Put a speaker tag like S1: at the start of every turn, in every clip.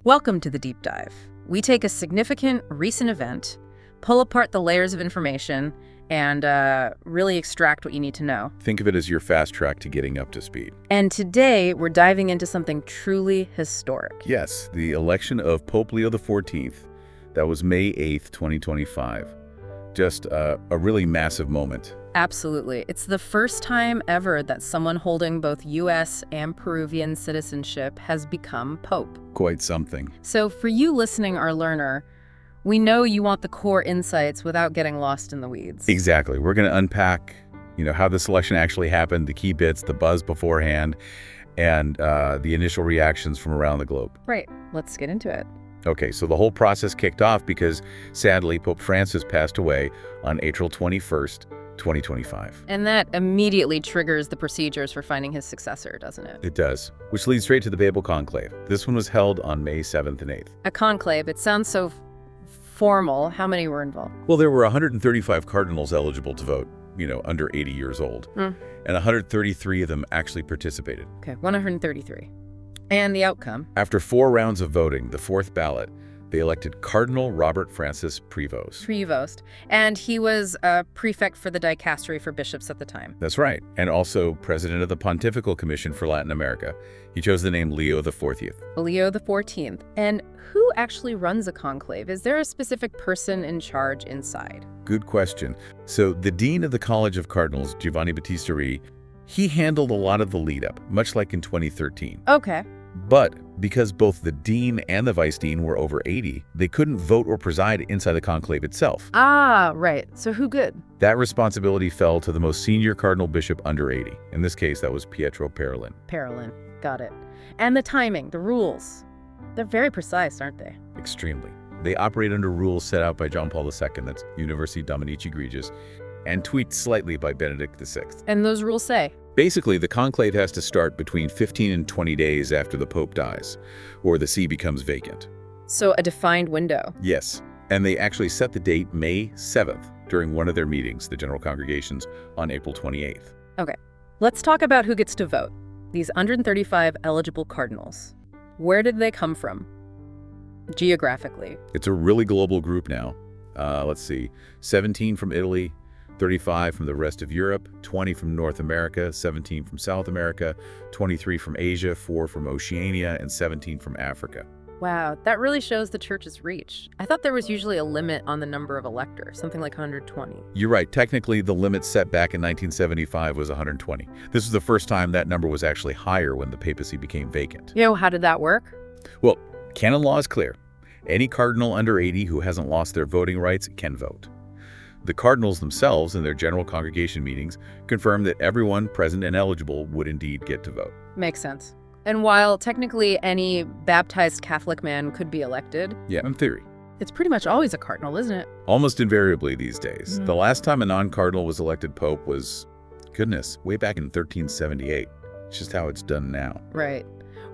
S1: Welcome to the Deep Dive. We take a significant recent event, pull apart the layers of information, and really extract what you need to know.
S2: Think of it as your fast track to getting up to speed.
S1: And today, we're diving into something truly historic.
S2: Yes, the election of Pope Leo XIV. That was May 8th, 2025. Just a really massive moment.
S1: Absolutely. It's the first time ever that someone holding both U.S. and Peruvian citizenship has become Pope.
S2: Quite something.
S1: So for you listening or learner, we know you want the core insights without getting lost in the weeds.
S2: Exactly. We're going to unpack, how this election actually happened, the key bits, the buzz beforehand, and the initial reactions from around the globe.
S1: Right. Let's get into it.
S2: Okay, so the whole process kicked off because, sadly, Pope Francis passed away on April 21st, 2025.
S1: And that immediately triggers the procedures for finding his successor, doesn't it?
S2: It does, which leads straight to the Papal Conclave. This one was held on May 7th and 8th.
S1: A conclave, it sounds so formal. How many were involved?
S2: Well, there were 135 cardinals eligible to vote, under 80 years old. And 133 of them actually participated.
S1: Okay, 133. And the outcome?
S2: After 4 rounds of voting, the 4th ballot, they elected Cardinal Robert Francis Prevost.
S1: Prevost. And he was a prefect for the dicastery for bishops at the time.
S2: That's right. And also president of the Pontifical Commission for Latin America. He chose the name Leo XIV.
S1: Leo XIV. And who actually runs a conclave? Is there a specific person in charge inside?
S2: Good question. So the dean of the College of Cardinals, Giovanni Battista Re, he handled a lot of the lead-up, much like in 2013.
S1: Okay.
S2: But because both the dean and the vice dean were over 80, they couldn't vote or preside inside the conclave itself.
S1: Ah, right. So who could?
S2: That responsibility fell to the most senior cardinal bishop under 80. In this case, that was Pietro Parolin.
S1: Parolin. Got it. And the timing, the rules, they're very precise, aren't they?
S2: Extremely. They operate under rules set out by John Paul II, that's Universi Dominici Gregis, and tweaked slightly by Benedict XVI.
S1: And those rules say?
S2: Basically, the conclave has to start between 15 and 20 days after the Pope dies, or the see becomes vacant.
S1: So a defined window.
S2: Yes, and they actually set the date May 7th during one of their meetings, the General Congregations, on April 28th.
S1: Okay, let's talk about who gets to vote. These 135 eligible cardinals. Where did they come from? Geographically.
S2: It's a really global group now. Let's see, 17 from Italy, 35 from the rest of Europe, 20 from North America, 17 from South America, 23 from Asia, 4 from Oceania, and 17 from Africa.
S1: Wow, that really shows the church's reach. I thought there was usually a limit on the number of electors, something like 120.
S2: You're right. Technically, the limit set back in 1975 was 120. This was the first time that number was actually higher when the papacy became vacant.
S1: How did that work?
S2: Well, canon law is clear. Any cardinal under 80 who hasn't lost their voting rights can vote. The cardinals themselves, in their general congregation meetings, confirmed that everyone present and eligible would indeed get to vote.
S1: Makes sense. And while technically any baptized Catholic man could be elected...
S2: Yeah, in theory.
S1: It's pretty much always a cardinal, isn't it?
S2: Almost invariably these days. The last time a non-cardinal was elected pope was, goodness, way back in 1378. It's just how it's done now.
S1: Right.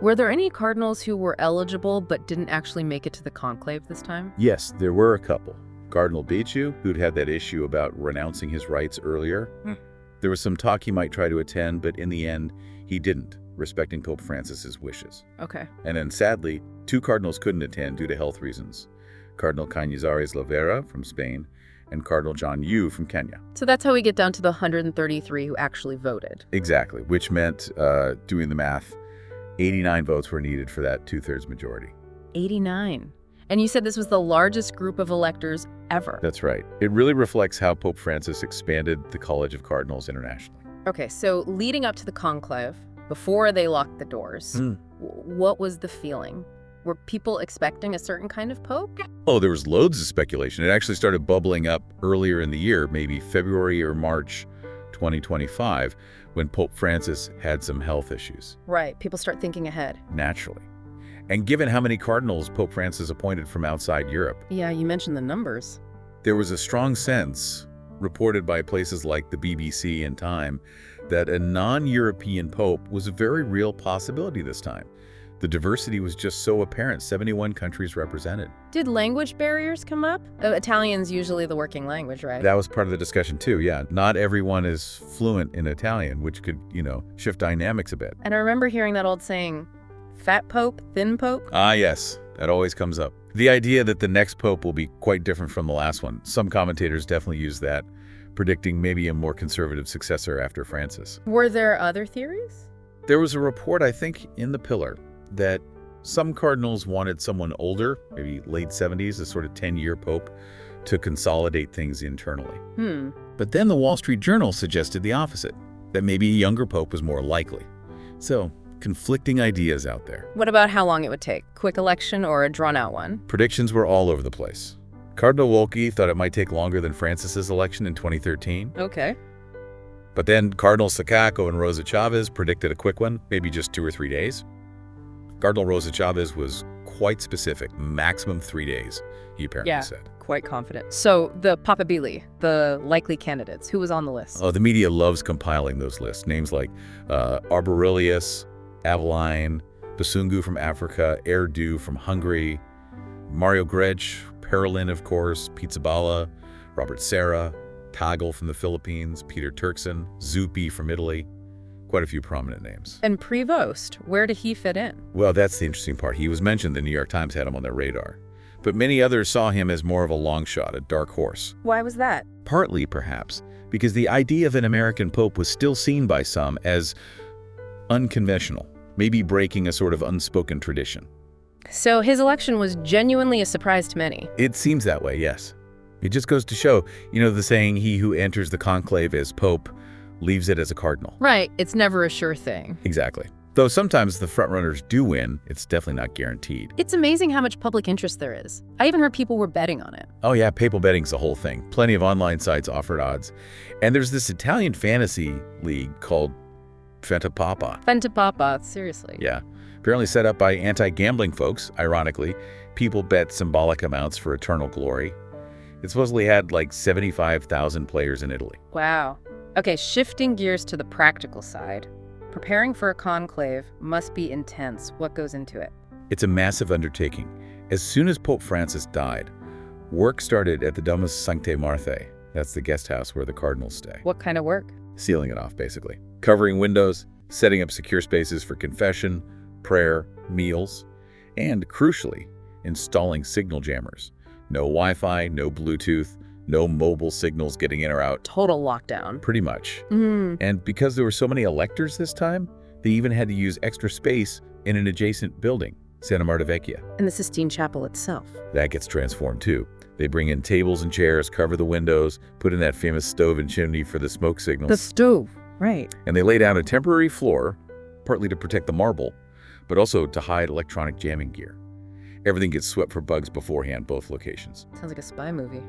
S1: Were there any cardinals who were eligible but didn't actually make it to the conclave this time?
S2: Yes, there were a couple. Cardinal Becciu, who'd had that issue about renouncing his rights earlier. There was some talk he might try to attend, but in the end, he didn't, respecting Pope Francis's wishes.
S1: Okay.
S2: And then, sadly, 2 cardinals couldn't attend due to health reasons. Cardinal Cañizares Lavera from Spain and Cardinal John Yu from Kenya.
S1: So that's how we get down to the 133 who actually voted.
S2: Exactly, which meant, doing the math, 89 votes were needed for that 2/3 majority.
S1: 89. And you said this was the largest group of electors ever.
S2: That's right. It really reflects how Pope Francis expanded the College of Cardinals internationally.
S1: Okay, so leading up to the conclave, before they locked the doors, what was the feeling? Were people expecting a certain kind of pope?
S2: Oh, there was loads of speculation. It actually started bubbling up earlier in the year, maybe February or March 2025, when Pope Francis had some health issues.
S1: Right, people start thinking ahead.
S2: Naturally. And given how many cardinals Pope Francis appointed from outside Europe,
S1: Yeah, you mentioned the numbers.
S2: there was a strong sense, reported by places like the BBC and Time, that a non-European pope was a very real possibility this time. The diversity was just so apparent, 71 countries represented.
S1: Did language barriers come up? Italian's usually the working language, right?
S2: That was part of the discussion too, yeah. Not everyone is fluent in Italian, which could, shift dynamics a bit.
S1: And I remember hearing that old saying, fat pope, thin pope?
S2: Ah, yes. That always comes up. The idea that the next pope will be quite different from the last one. Some commentators definitely use that, predicting maybe a more conservative successor after Francis.
S1: Were there other theories?
S2: There was a report, I think, in the Pillar that some cardinals wanted someone older, maybe late 70s, a sort of 10-year pope, to consolidate things internally. But then the Wall Street Journal suggested the opposite, that maybe a younger pope was more likely. So, conflicting ideas out there.
S1: What about how long it would take? Quick election or a drawn-out one?
S2: Predictions were all over the place. Cardinal Wolke thought it might take longer than Francis's election in 2013.
S1: Okay.
S2: But then Cardinal Sacacco and Rosa Chavez predicted a quick one, maybe just 2 or 3 days. Cardinal Rosa Chavez was quite specific, maximum 3 days, he apparently said.
S1: Quite confident. So the papabili, the likely candidates, who was on the list?
S2: Oh, the media loves compiling those lists. Names like Arborelius, Aveline, Basungu from Africa, Erdogan from Hungary, Mario Gretsch, Parolin, of course, Pizzaballa, Robert Serra, Tagle from the Philippines, Peter Turkson, Zuppi from Italy. Quite a few prominent names.
S1: And Prevost, where did he fit in?
S2: Well, that's the interesting part. He was mentioned. The New York Times had him on their radar. But many others saw him as more of a long shot, a dark horse.
S1: Why was that?
S2: Partly, perhaps, because the idea of an American pope was still seen by some as unconventional, maybe breaking a sort of unspoken tradition.
S1: So his election was genuinely a surprise to many.
S2: It seems that way, yes. It just goes to show, the saying, he who enters the conclave as pope leaves it as a cardinal.
S1: Right. It's never a sure thing.
S2: Exactly. Though sometimes the frontrunners do win, it's definitely not guaranteed.
S1: It's amazing how much public interest there is. I even heard people were betting on it.
S2: Oh yeah, papal betting's the whole thing. Plenty of online sites offered odds. And there's this Italian fantasy league called Fentapapa.
S1: Fentapapa, seriously.
S2: Yeah. Apparently set up by anti-gambling folks, ironically. People bet symbolic amounts for eternal glory. It supposedly had like 75,000 players in Italy.
S1: Wow. Okay, shifting gears to the practical side. Preparing for a conclave must be intense. What goes into it?
S2: It's a massive undertaking. As soon as Pope Francis died, work started at the Domus Sanctae Marthae. That's the guest house where the cardinals stay.
S1: What kind of work?
S2: Sealing it off, basically. Covering windows, setting up secure spaces for confession, prayer, meals, and, crucially, installing signal jammers. No Wi-Fi, no Bluetooth, no mobile signals getting in or out.
S1: Total lockdown.
S2: Pretty much. And because there were so many electors this time, they even had to use extra space in an adjacent building, Santa Marta Vecchia.
S1: And the Sistine Chapel itself.
S2: That gets transformed too. They bring in tables and chairs, cover the windows, put in that famous stove and chimney for the smoke signals.
S1: The stove, right.
S2: And they lay down a temporary floor, partly to protect the marble, but also to hide electronic jamming gear. Everything gets swept for bugs beforehand, both locations.
S1: Sounds like a spy movie.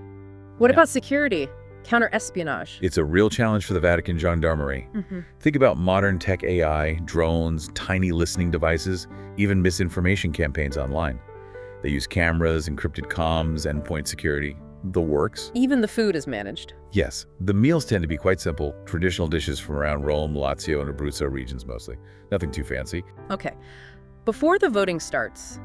S1: What about security? Counter-espionage?
S2: It's a real challenge for the Vatican gendarmerie. Think about modern tech AI, drones, tiny listening devices, even misinformation campaigns online. They use cameras, encrypted comms, endpoint security. The works.
S1: Even the food is managed.
S2: Yes. The meals tend to be quite simple. Traditional dishes from around Rome, Lazio, and Abruzzo regions mostly. Nothing too fancy.
S1: Okay. Before the voting starts,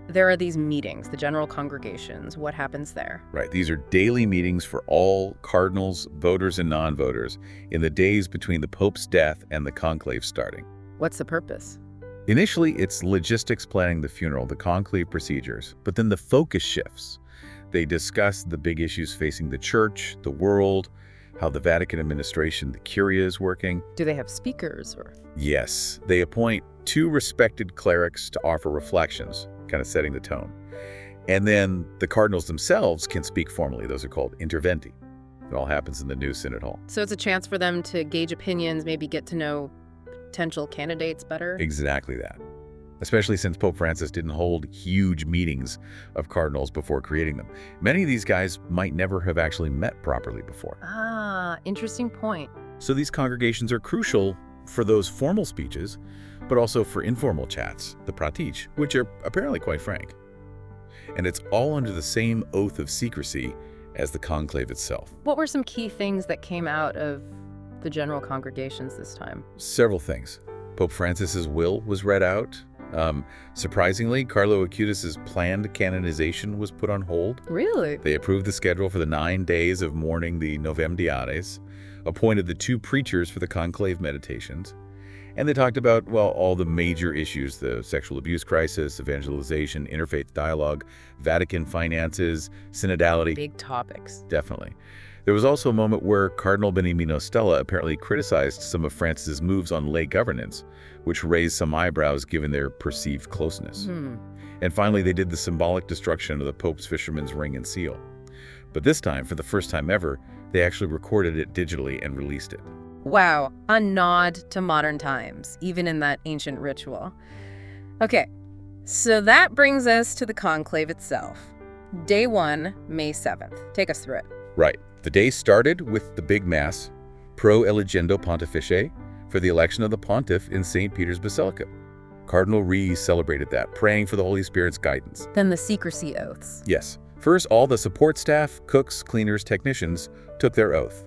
S1: there are these meetings, the general congregations. What happens there?
S2: Right. These are daily meetings for all cardinals, voters, and non-voters in the days between the Pope's death and the conclave starting.
S1: What's the purpose?
S2: Initially, it's logistics planning the funeral, the conclave procedures, but then the focus shifts. They discuss the big issues facing the church, the world, how the Vatican administration, the Curia, is working.
S1: Do they have speakers or?
S2: Yes. They appoint 2 respected clerics to offer reflections, kind of setting the tone. And then the cardinals themselves can speak formally. Those are called interventi. It all happens in the new Synod Hall.
S1: So it's a chance for them to gauge opinions, maybe get to know potential candidates better?
S2: Exactly that. Especially since Pope Francis didn't hold huge meetings of cardinals before creating them. Many of these guys might never have actually met properly before.
S1: Ah, interesting point.
S2: So these congregations are crucial for those formal speeches, but also for informal chats, the pratique, which are apparently quite frank. And it's all under the same oath of secrecy as the conclave itself.
S1: What were some key things that came out of the general congregations this time?
S2: Several things. Pope Francis's will was read out. Surprisingly, Carlo Acutis's planned canonization was put on hold.
S1: Really?
S2: They approved the schedule for the 9 days of mourning the Novem Diades, appointed the 2 preachers for the conclave meditations, And they talked about, well, all the major issues, the sexual abuse crisis, evangelization, interfaith dialogue, Vatican finances, synodality.
S1: Big topics.
S2: Definitely. There was also a moment where Cardinal Beniamino Stella apparently criticized some of Francis's moves on lay governance, which raised some eyebrows given their perceived closeness. And finally, they did the symbolic destruction of the Pope's fisherman's ring and seal. But this time, for the first time ever, they actually recorded it digitally and released it.
S1: Wow, a nod to modern times, even in that ancient ritual. Okay, so that brings us to the conclave itself. Day 1, May 7th. Take us through it.
S2: Right. The day started with the big mass, Pro Eligendo Pontifice, for the election of the pontiff in St. Peter's Basilica. Cardinal Rees celebrated that, praying for the Holy Spirit's guidance.
S1: Then the secrecy oaths.
S2: Yes. First, all the support staff, cooks, cleaners, technicians took their oath.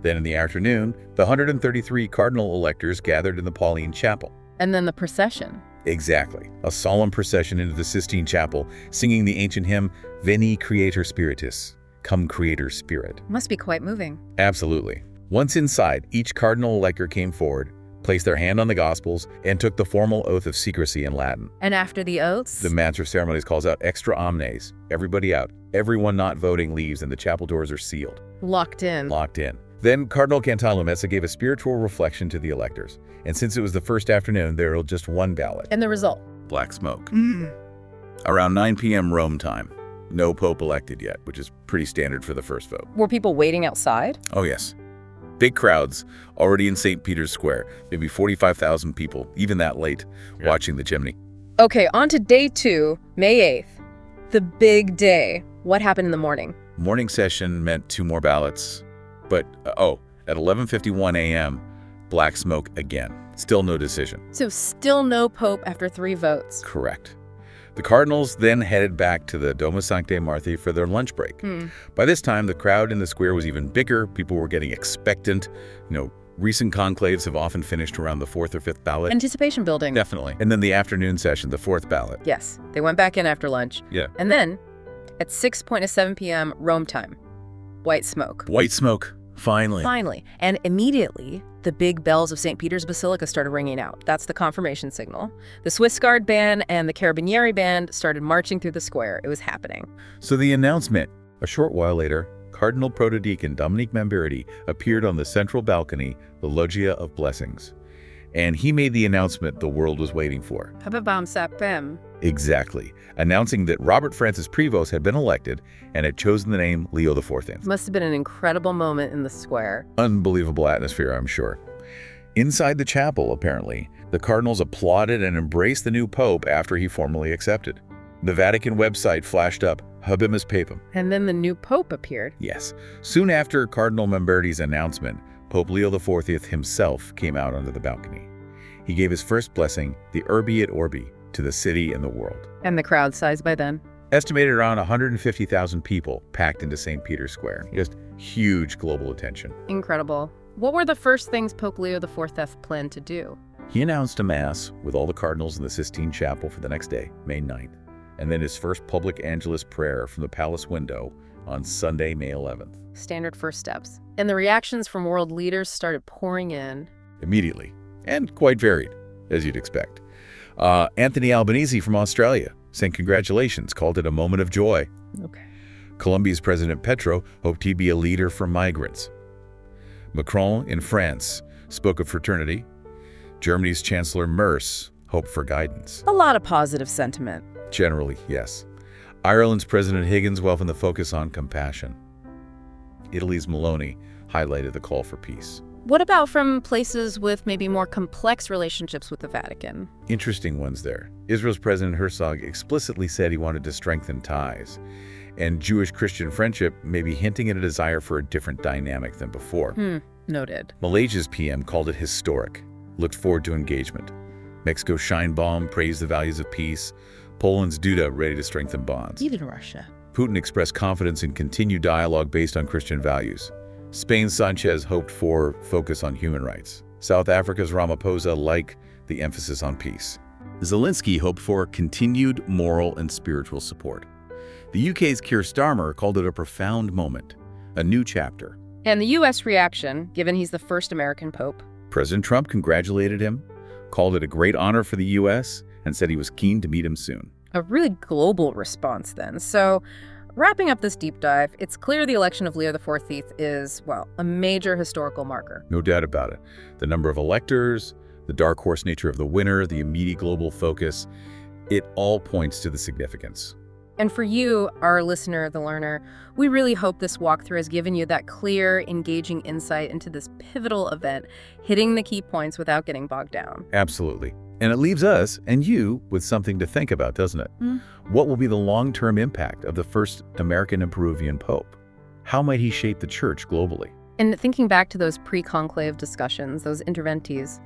S2: Then in the afternoon, the 133 cardinal electors gathered in the Pauline Chapel.
S1: And then the procession.
S2: Exactly. A solemn procession into the Sistine Chapel, singing the ancient hymn, Veni Creator Spiritus, Come Creator Spirit.
S1: Must be quite moving.
S2: Absolutely. Once inside, each cardinal elector came forward, placed their hand on the Gospels, and took the formal oath of secrecy in Latin.
S1: And after the oaths?
S2: The Master of Ceremonies calls out extra omnes, everybody out. Everyone not voting leaves and the chapel doors are sealed.
S1: Locked in.
S2: Locked in. Then Cardinal Cantalumessa gave a spiritual reflection to the electors. And since it was the first afternoon, there was just one ballot.
S1: And the result?
S2: Black smoke. Around 9 p.m. Rome time. No pope elected yet, which is pretty standard for the first vote.
S1: Were people waiting outside?
S2: Oh, yes. Big crowds already in St. Peter's Square. Maybe 45,000 people, even that late, watching the chimney.
S1: Okay, on to day 2, May 8th. The big day. What happened in the morning?
S2: Morning session meant 2 more ballots. But, at 11:51 a.m., black smoke again. Still no decision.
S1: So still no pope after 3 votes.
S2: Correct. The cardinals then headed back to the Domus Sanctae Marthae for their lunch break. By this time, the crowd in the square was even bigger. People were getting expectant. Recent conclaves have often finished around the 4th or 5th ballot.
S1: Anticipation building.
S2: Definitely. And then the afternoon session, the 4th ballot.
S1: Yes, they went back in after lunch.
S2: Yeah.
S1: And then, at 6:07 p.m. Rome time, white smoke.
S2: White smoke. Finally.
S1: Finally. And immediately, the big bells of St. Peter's Basilica started ringing out. That's the confirmation signal. The Swiss Guard band and the Carabinieri band started marching through the square. It was happening.
S2: So the announcement. A short while later, Cardinal Protodeacon Dominique Mamberti appeared on the central balcony, the Loggia of Blessings. And he made the announcement the world was waiting for.
S1: Pababam sapem.
S2: Exactly. Announcing that Robert Francis Prevost had been elected and had chosen the name Leo XIV.
S1: Must have been an incredible moment in the square.
S2: Unbelievable atmosphere, I'm sure. Inside the chapel, apparently, the cardinals applauded and embraced the new pope after he formally accepted. The Vatican website flashed up, Habemus Papam.
S1: And then the new pope appeared.
S2: Yes. Soon after Cardinal Mamberti's announcement, Pope Leo XIV himself came out onto the balcony. He gave his first blessing, the Urbi et Orbi, to the city and the world.
S1: And the crowd size by then?
S2: Estimated around 150,000 people packed into St. Peter's Square. Just huge global attention.
S1: Incredible. What were the first things Pope Leo XIV planned to do?
S2: He announced a mass with all the cardinals in the Sistine Chapel for the next day, May 9th, and then his first public Angelus prayer from the palace window on Sunday, May 11th.
S1: Standard first steps. And the reactions from world leaders started pouring in.
S2: Immediately, and quite varied, as you'd expect. Anthony Albanese from Australia sent congratulations, called it a moment of joy.
S1: Okay.
S2: Colombia's President Petro hoped he'd be a leader for migrants. Macron in France spoke of fraternity. Germany's Chancellor Merz hoped for guidance.
S1: A lot of positive sentiment.
S2: Generally, yes. Ireland's President Higgins welcomed the focus on compassion. Italy's Meloni highlighted the call for peace.
S1: What about from places with maybe more complex relationships with the Vatican?
S2: Interesting ones there. Israel's President Herzog explicitly said he wanted to strengthen ties. And Jewish-Christian friendship may be hinting at a desire for a different dynamic than before.
S1: Noted.
S2: Malaysia's PM called it historic, looked forward to engagement. Mexico's Scheinbaum praised the values of peace. Poland's Duda ready to strengthen bonds.
S1: Even Russia.
S2: Putin expressed confidence in continued dialogue based on Christian values. Spain's Sanchez hoped for focus on human rights. South Africa's Ramaphosa liked the emphasis on peace. Zelensky hoped for continued moral and spiritual support. The UK's Keir Starmer called it a profound moment, a new chapter.
S1: And the U.S. reaction, given he's the first American pope?
S2: President Trump congratulated him, called it a great honor for the U.S., and said he was keen to meet him soon.
S1: A really global response then. So, wrapping up this deep dive, it's clear the election of Leo XIV is, well, a major historical marker.
S2: No doubt about it. The number of electors, the dark horse nature of the winner, the immediate global focus, it all points to the significance.
S1: And for you, our listener, the learner, we really hope this walkthrough has given you that clear, engaging insight into this pivotal event, hitting the key points without getting bogged down.
S2: Absolutely. And it leaves us and you with something to think about, doesn't it? What will be the long-term impact of the first American and Peruvian Pope? How might he shape the Church globally?
S1: And thinking back to those pre-conclave discussions, those interventees,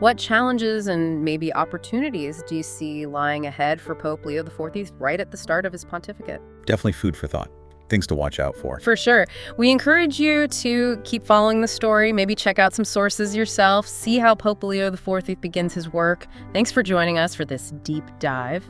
S1: what challenges and maybe opportunities do you see lying ahead for Pope Leo XIV right at the start of his pontificate?
S2: Definitely food for thought. Things to watch out for.
S1: For sure. We encourage you to keep following the story, maybe check out some sources yourself, see how Pope Leo XIV begins his work. Thanks for joining us for this deep dive.